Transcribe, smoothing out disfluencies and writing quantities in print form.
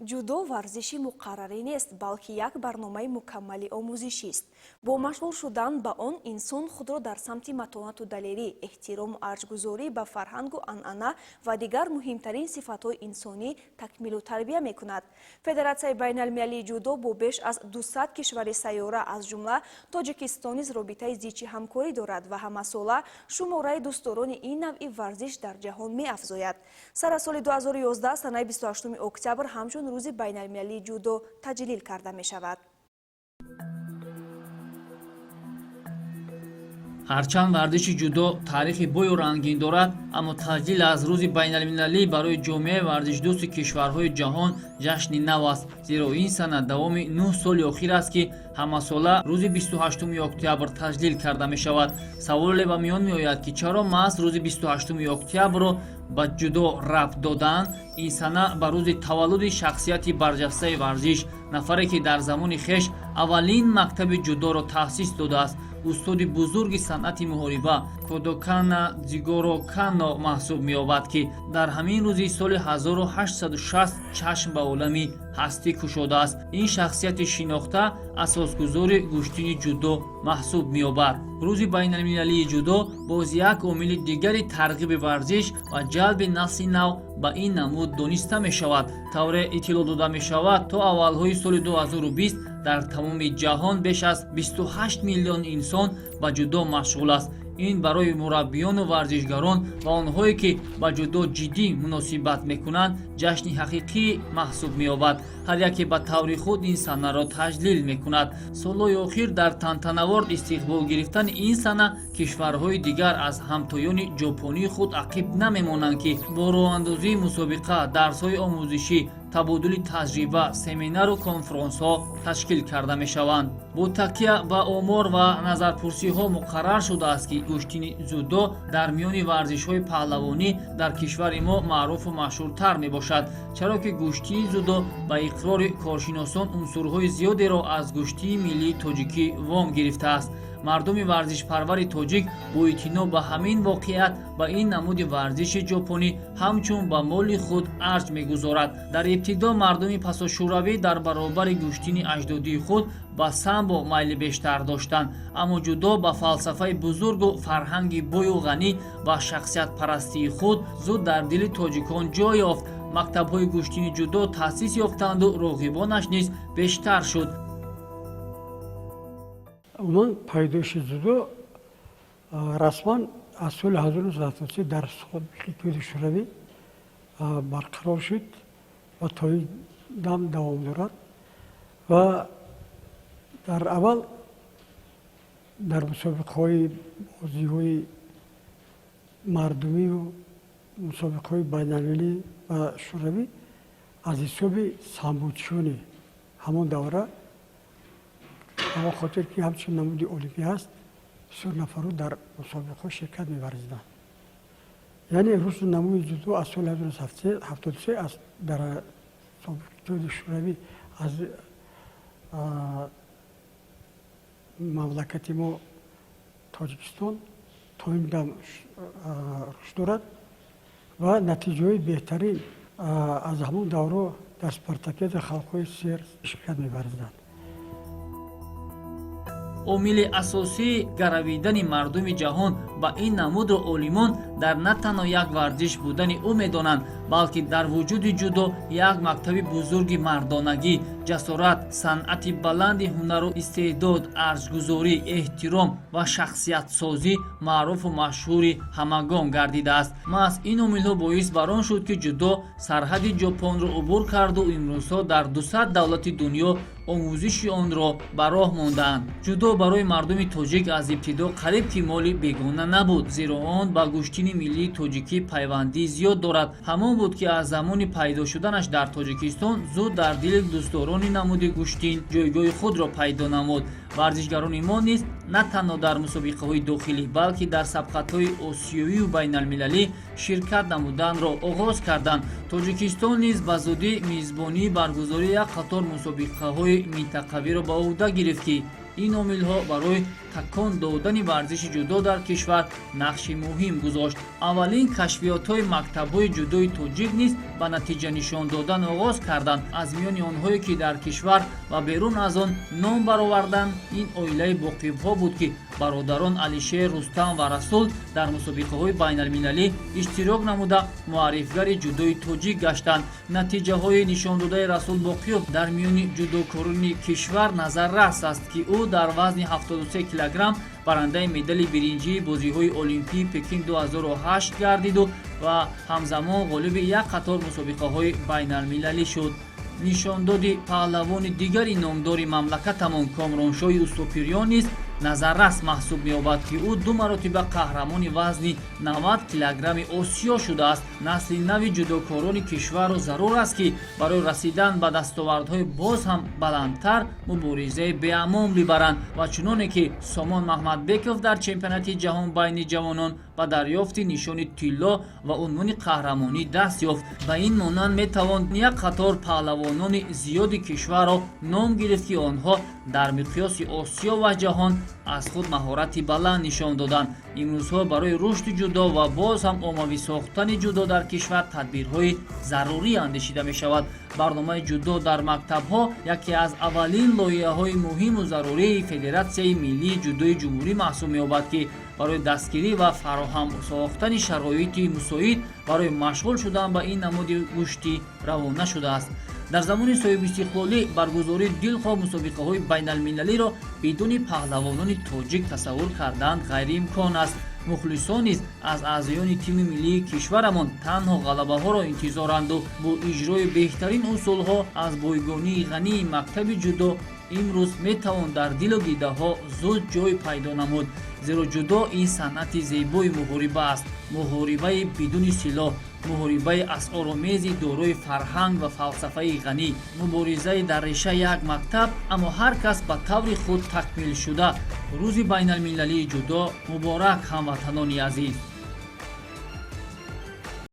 ҷудо варзиши муқаррарӣ нест, балки як барномаи мукаммали омӯзишист. бо машғул шудан ба он инсон худро дар самти матонату далерӣ, эҳтирому арҷгузорӣ ба фарҳангу анъана ва дигар муҳимтарин сифатҳои инсонӣ такмилу тарбия мекунад. Федератсияи байналмилалии ҷудо бо беш аз 200 кишвари сайёра аз ҷумла Тоҷикистон низ робитаи зичи ҳамкорӣ дорад ва ҳамасола шумораи дӯстдорони ин навъи варзиш дар ҷаҳон меафзояд. Сара соли 2011 санаи 28 октябр ҳамчун рӯзи байналмилалии ҷудо таҷлил карда мешавад. ҳарчанд варзиши ҷудо таърихи бою рангин дорад, аммо таҷлил аз рӯзи байналмилалӣ барои ҷомеаи варзишдӯсти кишварҳои ҷаҳон ҷашни нав аст, зеро ин сана давоми 9 соли охир аст ки ҳамасола рӯзи 28 октябр таҷлил карда мешавад. Саволе ба миён меояд, ки чаро маҳз рӯзи 28 октябрро ба ҷудо рабт доданд. Ин сана ба рӯзи таваллуди шахсияти барҷастаи варзиш, нафаре ки дар замони хеш аввалин мактаби ҷудоро таъсис додааст, устоди бузурги санъати муҳориба Кодокана Дзигоро Кано маҳсуб меёбад, ки дар ҳамин рӯзи соли 1860 чашм ба олами ҳастӣ кушодааст. Ин шахсияти шинохта асосгузори гӯштини ҷудо маҳсуб меёбад. рӯзи байналмилалии ҷудо боз як омили дигари тарғиби варзиш ва ҷалби насли нав ба ин намуд дониста мешавад. тавре иттилоъ дода мешавад, то аввалҳои соли 2020 дар тамоми ҷаҳон беш аз 28 миллион инсон ба ҷудо машғул аст. ин барои мураббиёну варзишгарон ва онҳое ки ба ҷудо ҷиддӣ муносибат мекунанд ҷашни ҳақиқӣ маҳсуб меёбад. ҳар яке ба таври худ ин санаро таҷлил мекунад. солҳои охир дар тантанавор истиқбол гирифтани ин сана кишварҳои дигар аз ҳамтоёни ҷопонии худ ақиб намемонанд, ки бо роҳандозии мусобиқа, дарсҳои омӯзишӣ, табодули таҷриба, семинару конфронсҳо ташкил карда мешаванд. бо такя ба омор ва назарпурсиҳо муқаррар шудааст, ки гӯштини ҷудо дар миёни варзишҳои паҳлавонӣ дар кишвари мо маъруфу машҳуртар мебошад, чаро ки гӯштии ҷудо ба иқрори коршиносон унсурҳои зиёдеро аз гӯштии миллии тоҷикӣ вом гирифтааст. мардуми варзишпарвари тоҷик бо эътино ба ҳамин воқеият ба ин намуди варзиши ҷопонӣ ҳамчун ба моли худ арҷ мегузорад. дар ибтидо мардуми пасошӯравӣ дар баробари гӯштини аҷдодии худ ба самбо майли бештар доштанд, аммо ҷудо ба фалсафаи бузургу фарҳанги бою ғанӣ ва шахсиятпарастии худ зуд дар дили тоҷикон ҷой ёфт. мактабҳои гӯштини ҷудо таъсис ёфтанду роғибонаш низ бештар шуд. умуман пайдоиши ҷудо расман аз соли 1973 дар иттиҳоди шӯравӣ барқарор шуд ва то ин дам давом дорад. ва дар аввал дар мусобиқаҳои бозиҳои мардумию мусобиқаҳои байналмилалӣ ва шӯравӣ аз ҳисоби самбодчиёни ҳамон давра, ҳама хотир ки ҳамчун намуди олимпия аст, бисёр нафарҳо дар мусобиқаҳо ширкат меварзиданд. яъне рӯзу намуди ҷудо аз соли 1973 аст дар иттиҳоди шӯравӣ аз мамлакати мо Тоҷикистон то ин дам рушд дорад ва натиҷаҳои беҳтарин аз ҳамон давро дар спартакиади халқҳои СССР ширкат меварзиданд. омили асосии гаравидани мардуми ҷаҳон ба ин намудро олимон дар на танҳо як варзиш будани ӯ медонанд, балки дар вуҷуди ҷудо як мактаби бузурги мардонагӣ, ҷасорат, санъати баланди ҳунару истеъдод, арҷгузорӣ, эҳтиром ва шахсиятсозӣ маъруфу машҳури ҳамагон гардидааст. маҳз ин омилҳо боис бар он шуд, ки ҷудо сарҳади ҷопонро убур карду имрӯзҳо дар 200 давлати дунё омӯзиши онро ба роҳ мондаанд. ҷудо барои мардуми тоҷик аз ибтидо қариб ки моли бегона набуд, зеро он ба гӯштини миллии тоҷикӣ пайвандӣ зиёд дорад. ҳамон буд, ки аз замони пайдо шуданаш дар Тоҷикистон зуд дар дили дӯстдорони намуди гӯштин ҷойгоҳи худро пайдо намуд. варзишгарони мо низ на танҳо дар мусобиқаҳои дохилӣ, балки дар сабқатҳои осиёвию байналмилалӣ ширкат намуданро оғоз карданд. Тоҷикистон низ ба зудӣ мизбонии баргузории як қатор мусобиқаҳои минтақавиро ба ӯҳда гирифт, ки ин омилҳо барои такон додани варзиши ҷудо дар кишвар нақши муҳим гузошт. Аввалин кашфиётҳои мактабҳои ҷудои тоҷик низ ба натиҷа нишон додан оғоз карданд. Аз миёни онҳое ки дар кишвар ва берун аз он ном бароварданд, ин оилаи боқивҳо буд ки бародарон Алишер, Рустам ва Расул дар мусобиқаҳои байналмилалӣ иштирок намуда муаррифгари ҷудои тоҷик гаштанд. натиҷаҳои нишондодаи Расул Боқиёв дар миёни ҷудокорони кишвар назаррас аст ки ӯ дар вазни 73 килограмм барандаи медали биринҷии бозиҳои олимпии Пекин 2008 гардиду ва ҳамзамон ғолиби як қатор мусобиқаҳои байналмилалӣ шуд. нишондоди паҳлавони дигари номдори мамлакатамон Комроншоҳи Усопирён низ назаррас маҳсуб меёбад ки ӯ 2 маротиба қаҳрамони вазни 90 килограмми Осиё шудааст. насли нави ҷудокорони кишварро зарур аст ки барои расидан ба дастовардҳои боз ҳам баландтар муборизаи беамон бибаранд ва чуноне ки Сомон Маҳмадбеков дар чемпионати ҷаҳон байни ҷавонон ба дарёфти нишони тилло ва унвони қаҳрамонӣ даст ёфт. ба ин монанд метавон як қатор паҳлавонони зиёди кишварро ном гирифт ки онҳо дар миқёси Осиё ва ҷаҳон аз худ маҳорати баланд нишон доданд. имрӯзҳо барои рушди ҷудо ва боз ҳам оммавӣ сохтани ҷудо дар кишвар тадбирҳои зарурӣ андешида мешавад. барномаи ҷудо дар мактабҳо яке аз аввалин лоиҳаҳои муҳиму зарурии Федератсияи миллии ҷудои ҷумҳурӣ маҳсуб меёбад ки барои дастгирӣ ва фароҳам сохтани шароити мусоид барои машғул шудан ба ин намуди рушдӣ равона шудааст. дар замони соҳибистиқлолӣ баргузории дилхоҳ мусобиқаҳои байналмилалиро бидуни паҳлавонони тоҷик тасаввур кардан ғайриимкон аст. мухлисон низ аз аъзоёни тими миллии кишварамон танҳо ғалабаҳоро интизоранду бо иҷрои беҳтарин усулҳо аз бойгонии ғании мактаби ҷудо имрӯз метавон дар дилу дидаҳо зуд ҷой пайдо намуд. зеро ҷудо ин санъати зебои муҳориба аст. муҳорибаи бидуни силоҳ, муҳорибаи асъоромези дорои фарҳанг ва фалсафаи ғанӣ, муборизаи дар реша як мактаб, аммо ҳар кас ба таври худ такмилшуда. рӯзи байналмилалии ҷудо муборак, ҳамватанони азиз.